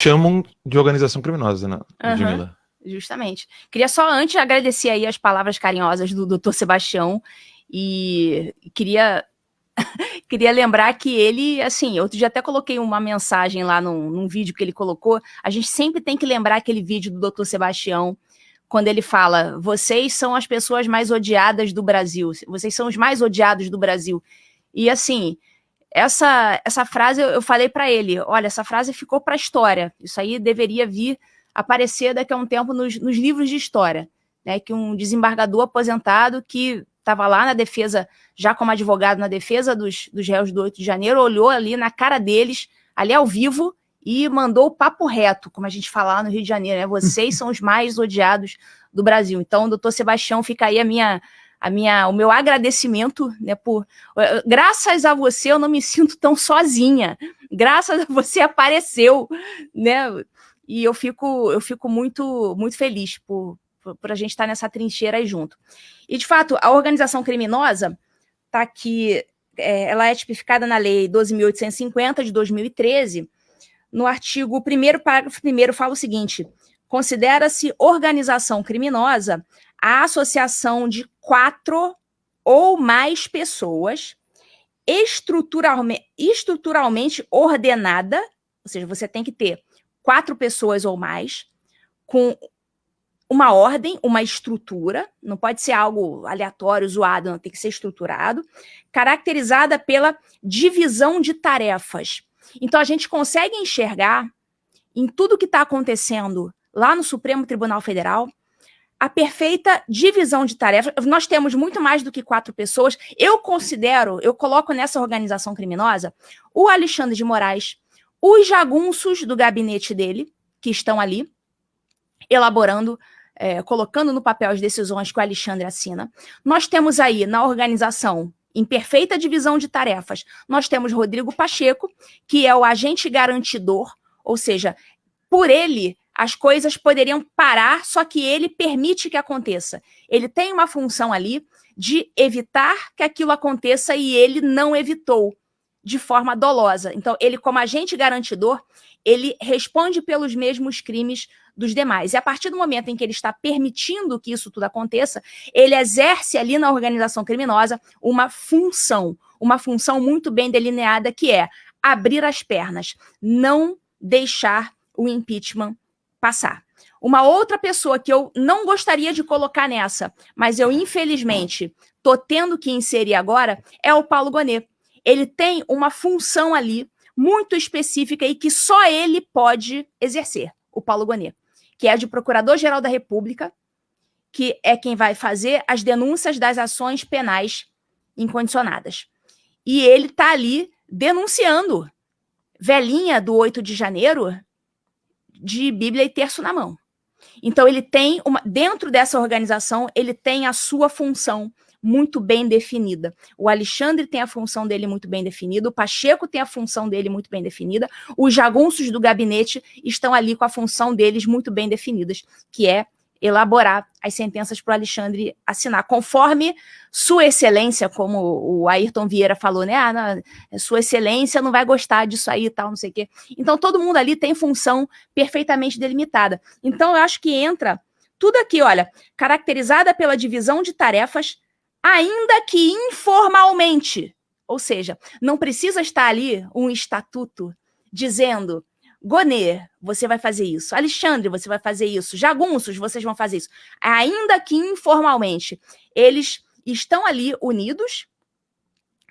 chamam de organização criminosa, né, Aham. Ludmila? Justamente. Queria só antes agradecer aí as palavras carinhosas do Dr. Sebastião e queria lembrar que ele, assim, outro dia até coloquei uma mensagem lá num vídeo que ele colocou. A gente sempre tem que lembrar aquele vídeo do Dr. Sebastião, quando ele fala: vocês são as pessoas mais odiadas do Brasil, vocês são os mais odiados do Brasil. E assim, essa frase eu falei para ele: olha, essa frase ficou para a história, isso aí deveria vir aparecer daqui a um tempo nos livros de história, né? Que um desembargador aposentado que estava lá na defesa, já como advogado na defesa dos réus do 8 de janeiro, olhou ali na cara deles, ali ao vivo, e mandou o papo reto, como a gente fala lá no Rio de Janeiro, né? Vocês são os mais odiados do Brasil. Então, doutor Sebastião, fica aí o meu agradecimento, né? Graças a você eu não me sinto tão sozinha. Graças a você apareceu, né? E eu fico muito, muito feliz por a gente estar nessa trincheira aí junto. E, de fato, a organização criminosa está aqui, ela é tipificada na Lei 12.850, de 2013, no artigo 1º, parágrafo 1º, fala o seguinte: considera-se organização criminosa a associação de 4 ou mais pessoas estruturalmente ordenada, ou seja, você tem que ter 4 pessoas ou mais, com uma ordem, uma estrutura, não pode ser algo aleatório, zoado, não, tem que ser estruturado, caracterizada pela divisão de tarefas. Então, a gente consegue enxergar em tudo que está acontecendo lá no Supremo Tribunal Federal a perfeita divisão de tarefas. Nós temos muito mais do que 4 pessoas. Eu coloco nessa organização criminosa o Alexandre de Moraes, os jagunços do gabinete dele, que estão ali, elaborando, colocando no papel as decisões que o Alexandre assina. Nós temos aí, na organização, em perfeita divisão de tarefas, nós temos Rodrigo Pacheco, que é o agente garantidor, ou seja, por ele, as coisas poderiam parar, só que ele permite que aconteça. Ele tem uma função ali de evitar que aquilo aconteça e ele não evitou de forma dolosa. Então, ele, como agente garantidor, ele responde pelos mesmos crimes dos demais. E a partir do momento em que ele está permitindo que isso tudo aconteça, ele exerce ali na organização criminosa uma função muito bem delineada, que é abrir as pernas, não deixar o impeachment passar. Uma outra pessoa que eu não gostaria de colocar nessa, mas eu, infelizmente, estou tendo que inserir agora, é o Paulo Gonet. Ele tem uma função ali muito específica e que só ele pode exercer, o Paulo Gonet, que é de Procurador-Geral da República, que é quem vai fazer as denúncias das ações penais incondicionadas. E ele está ali denunciando velhinha do 8 de janeiro de Bíblia e terço na mão. Então, ele tem dentro dessa organização, ele tem a sua função muito bem definida. O Alexandre tem a função dele muito bem definida, o Pacheco tem a função dele muito bem definida, os jagunços do gabinete estão ali com a função deles muito bem definidas, que é elaborar as sentenças para o Alexandre assinar, conforme Sua Excelência, como o Ayrton Vieira falou, né? Sua Excelência não vai gostar disso aí e tal, não sei o quê. Então, todo mundo ali tem função perfeitamente delimitada. Então, eu acho que entra tudo aqui, olha, caracterizada pela divisão de tarefas, ainda que informalmente. Ou seja, não precisa estar ali um estatuto dizendo: Gonet, você vai fazer isso. Alexandre, você vai fazer isso. Jagunços, vocês vão fazer isso. Ainda que informalmente. Eles estão ali unidos,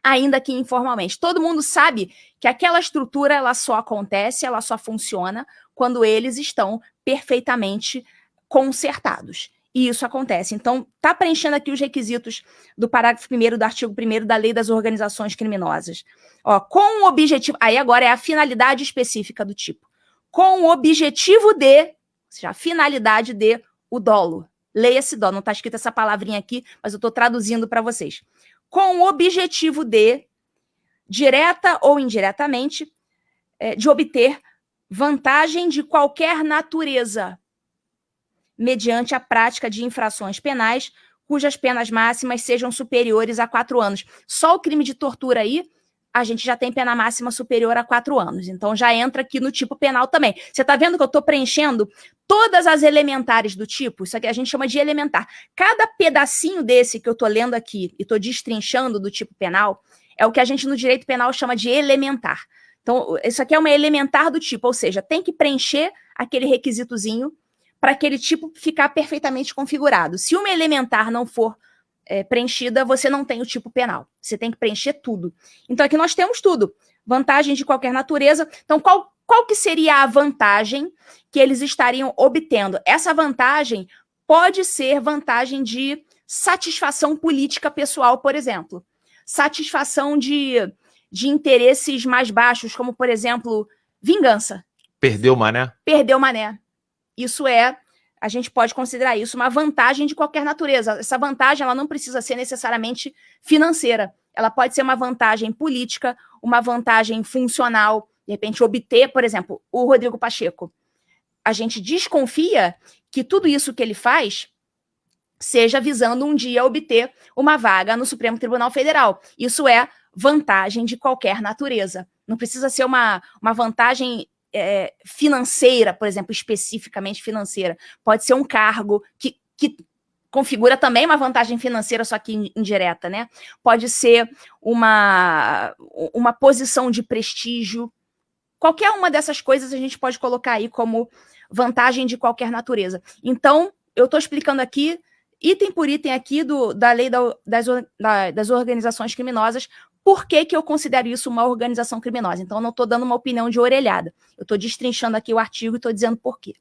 ainda que informalmente. Todo mundo sabe que aquela estrutura ela só acontece, ela só funciona quando eles estão perfeitamente concertados. E isso acontece. Então, está preenchendo aqui os requisitos do parágrafo 1º do artigo 1º da Lei das Organizações Criminosas. Ó, com o objetivo... Aí agora é a finalidade específica do tipo. Com o objetivo de... Ou seja, a finalidade de o dolo. Leia-se dolo. Não está escrita essa palavrinha aqui, mas eu estou traduzindo para vocês. Com o objetivo de, direta ou indiretamente, de obter vantagem de qualquer natureza, mediante a prática de infrações penais, cujas penas máximas sejam superiores a 4 anos. Só o crime de tortura aí a gente já tem pena máxima superior a 4 anos. Então já entra aqui no tipo penal também. Você está vendo que eu estou preenchendo todas as elementares do tipo? Isso aqui a gente chama de elementar. Cada pedacinho desse que eu estou lendo aqui e estou destrinchando do tipo penal é o que a gente no direito penal chama de elementar. Então isso aqui é uma elementar do tipo, ou seja, tem que preencher aquele requisitozinho para aquele tipo ficar perfeitamente configurado. Se uma elementar não for preenchida, você não tem o tipo penal. Você tem que preencher tudo. Então aqui nós temos tudo. Vantagem de qualquer natureza. Então qual que seria a vantagem que eles estariam obtendo? Essa vantagem pode ser vantagem de satisfação política pessoal, por exemplo. Satisfação de interesses mais baixos, como, por exemplo, vingança. Perdeu o mané? Perdeu o mané. Isso a gente pode considerar isso uma vantagem de qualquer natureza. Essa vantagem ela não precisa ser necessariamente financeira. Ela pode ser uma vantagem política, uma vantagem funcional, de repente obter, por exemplo, o Rodrigo Pacheco. A gente desconfia que tudo isso que ele faz seja visando um dia obter uma vaga no Supremo Tribunal Federal. Isso é vantagem de qualquer natureza. Não precisa ser uma vantagem financeira, por exemplo, especificamente financeira. Pode ser um cargo que configura também uma vantagem financeira, só que indireta, né? Pode ser uma posição de prestígio. Qualquer uma dessas coisas a gente pode colocar aí como vantagem de qualquer natureza. Então, eu estou explicando aqui, item por item aqui da lei das organizações criminosas, por que eu considero isso uma organização criminosa. Então, eu não estou dando uma opinião de orelhada. Eu estou destrinchando aqui o artigo e estou dizendo por quê.